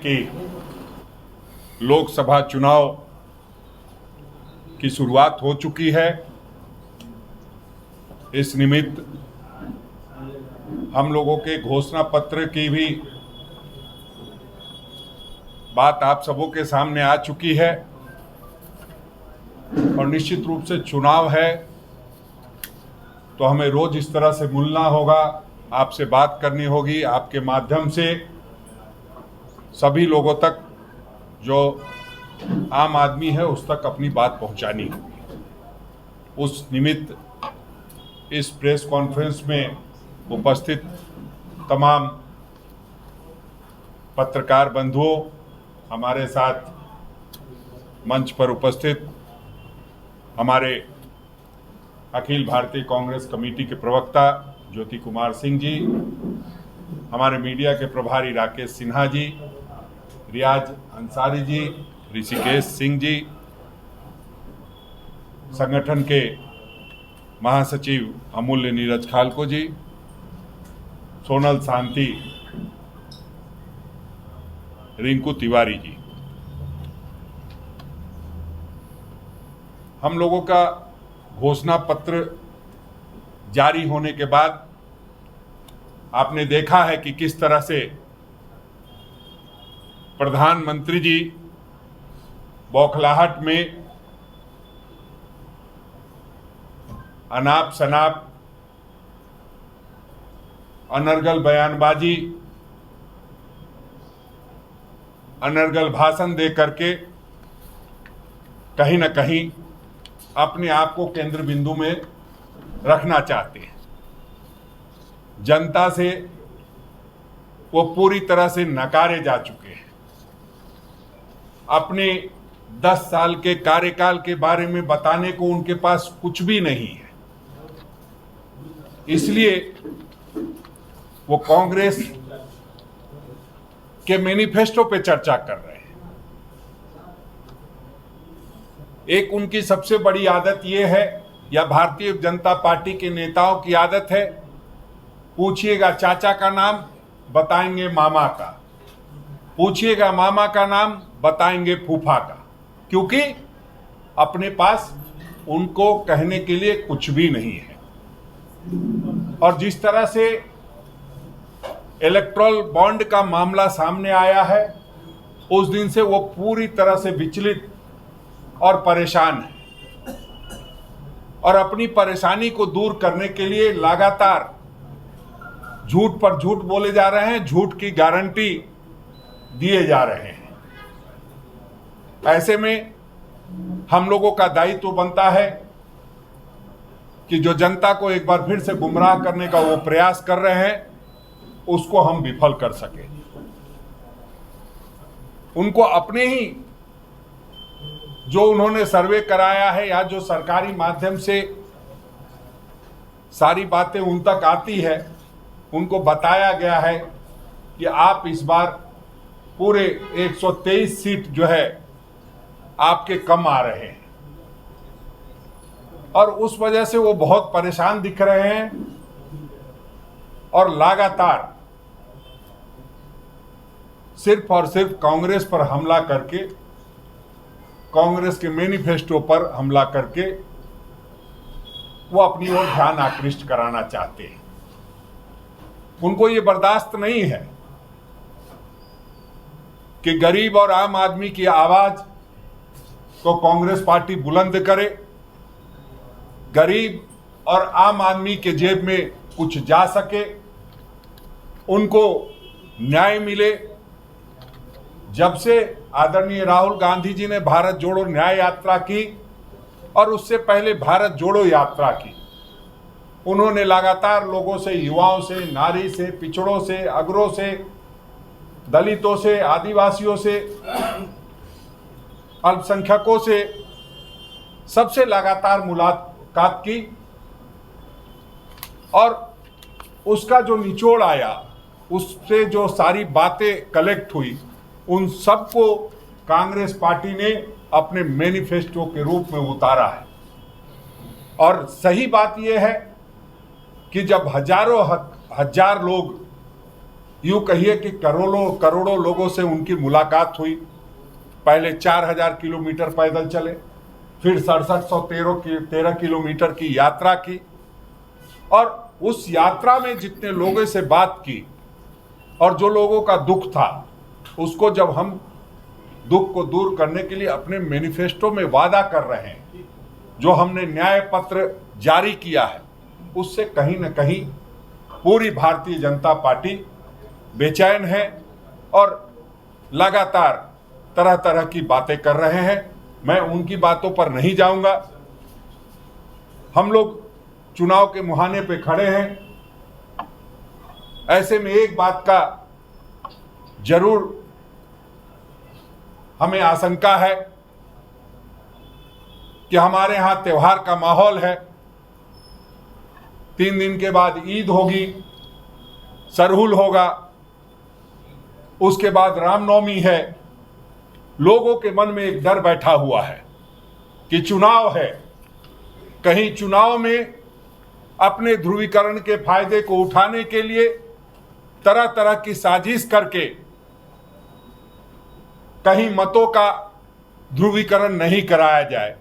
के लोकसभा चुनाव की शुरुआत हो चुकी है। इस निमित्त हम लोगों के घोषणा पत्र की भी बात आप सबों के सामने आ चुकी है और निश्चित रूप से चुनाव है तो हमें रोज इस तरह से मिलना होगा, आपसे बात करनी होगी, आपके माध्यम से सभी लोगों तक जो आम आदमी है उस तक अपनी बात पहुंचानी होगी। उस निमित्त इस प्रेस कॉन्फ्रेंस में उपस्थित तमाम पत्रकार बंधुओं, हमारे साथ मंच पर उपस्थित हमारे अखिल भारतीय कांग्रेस कमेटी के प्रवक्ता ज्योति कुमार सिंह जी, हमारे मीडिया के प्रभारी राकेश सिन्हा जी, रियाज अंसारी जी, ऋषिकेश सिंह जी, संगठन के महासचिव अमूल्य नीरज खालको जी, सोनल शांति, रिंकू तिवारी जी। हम लोगों का घोषणा पत्र जारी होने के बाद आपने देखा है कि किस तरह से प्रधानमंत्री जी बौखलाहट में अनाप शनाप अनर्गल बयानबाजी, अनर्गल भाषण दे करके कहीं न कहीं अपने आप को केंद्र बिंदु में रखना चाहते हैं। जनता से वो पूरी तरह से नकारे जा चुके हैं। अपने 10 साल के कार्यकाल के बारे में बताने को उनके पास कुछ भी नहीं है। इसलिए वो कांग्रेस के मैनिफेस्टो पे चर्चा कर रहे हैं। एक उनकी सबसे बड़ी आदत ये है, या भारतीय जनता पार्टी के नेताओं की आदत है, पूछिएगा चाचा का नाम बताएंगे मामा का, पूछिएगा मामा का नाम बताएंगे फूफा का, क्योंकि अपने पास उनको कहने के लिए कुछ भी नहीं है। और जिस तरह से इलेक्टोरल बॉन्ड का मामला सामने आया है, उस दिन से वो पूरी तरह से विचलित और परेशान है और अपनी परेशानी को दूर करने के लिए लगातार झूठ पर झूठ बोले जा रहे हैं, झूठ की गारंटी दिए जा रहे हैं। ऐसे में हम लोगों का दायित्व बनता है कि जो जनता को एक बार फिर से गुमराह करने का वो प्रयास कर रहे हैं उसको हम विफल कर सके। उनको अपने ही जो उन्होंने सर्वे कराया है या जो सरकारी माध्यम से सारी बातें उन तक आती है, उनको बताया गया है कि आप इस बार पूरे 123 सीट जो है आपके कम आ रहे हैं और उस वजह से वो बहुत परेशान दिख रहे हैं और लगातार सिर्फ और सिर्फ कांग्रेस पर हमला करके, कांग्रेस के मैनिफेस्टो पर हमला करके वो अपनी ओर ध्यान आकृष्ट कराना चाहते हैं। उनको ये बर्दाश्त नहीं है कि गरीब और आम आदमी की आवाज को कांग्रेस पार्टी बुलंद करे, गरीब और आम आदमी के जेब में कुछ जा सके, उनको न्याय मिले। जब से आदरणीय राहुल गांधी जी ने भारत जोड़ो न्याय यात्रा की और उससे पहले भारत जोड़ो यात्रा की, उन्होंने लगातार लोगों से, युवाओं से, नारी से, पिछड़ों से, अगरों से, दलितों से, आदिवासियों से, अल्पसंख्यकों से, सबसे लगातार मुलाकात की और उसका जो निचोड़ आया, उससे जो सारी बातें कलेक्ट हुई, उन सबको कांग्रेस पार्टी ने अपने मैनिफेस्टो के रूप में उतारा है। और सही बात यह है कि जब हजार लोग यूं कहिए कि करोड़ों करोड़ों लोगों से उनकी मुलाकात हुई। पहले 4000 किलोमीटर पैदल चले, फिर 6713 किलोमीटर की यात्रा की, और उस यात्रा में जितने लोगों से बात की और जो लोगों का दुख था, उसको जब हम दुख को दूर करने के लिए अपने मैनिफेस्टो में वादा कर रहे हैं, जो हमने न्याय पत्र जारी किया है, उससे कहीं न कहीं पूरी भारतीय जनता पार्टी बेचैन है और लगातार तरह तरह की बातें कर रहे हैं। मैं उनकी बातों पर नहीं जाऊंगा। हम लोग चुनाव के मुहाने पे खड़े हैं। ऐसे में एक बात का जरूर हमें आशंका है कि हमारे यहां त्योहार का माहौल है। 3 दिन के बाद ईद होगी, सरहुल होगा, उसके बाद रामनवमी है। लोगों के मन में एक डर बैठा हुआ है कि चुनाव है, कहीं चुनाव में अपने ध्रुवीकरण के फायदे को उठाने के लिए तरह तरह की साजिश करके कहीं मतों का ध्रुवीकरण नहीं कराया जाए।